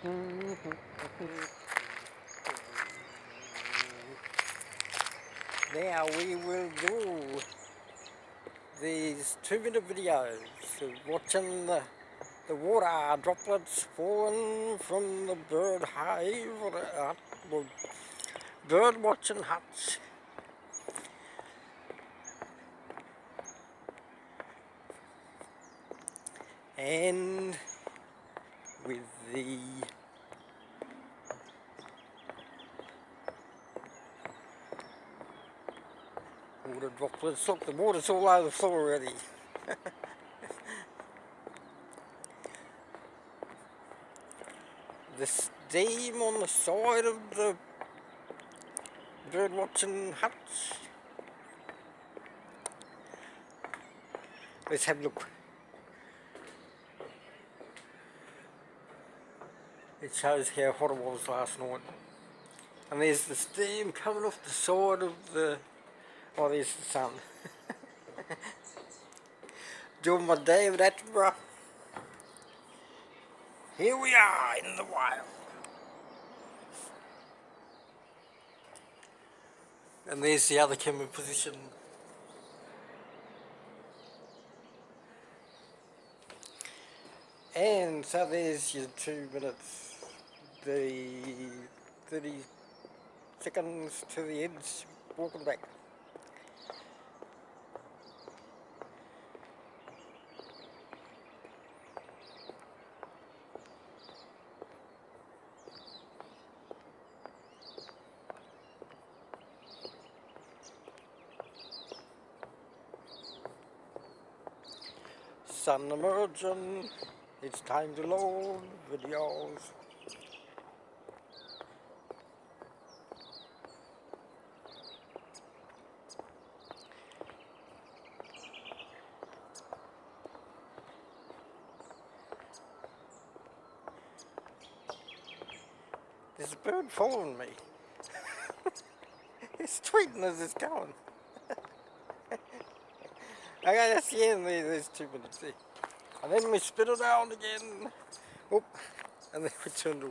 Now we will do these 2-minute videos of watching the water droplets falling from the bird hive or the hut, or bird watching huts. And with the water droplets, look, the water's all over the floor already. The steam on the side of the bird watching huts. Let's have a look. It shows how hot it was last night. And there's the steam coming off the side of the... Oh, there's the sun. Doing my David Attenborough. Here we are in the wild. And there's the other camera position. And so there's your 2 minutes, the 30 seconds to the edge, walking back. Sun emerging, it's time to load videos. There's a bird following me. It's tweeting as it's going. Okay, that's the end. There's 2 minutes there. And then we spit it out again. Oop, and then we turn to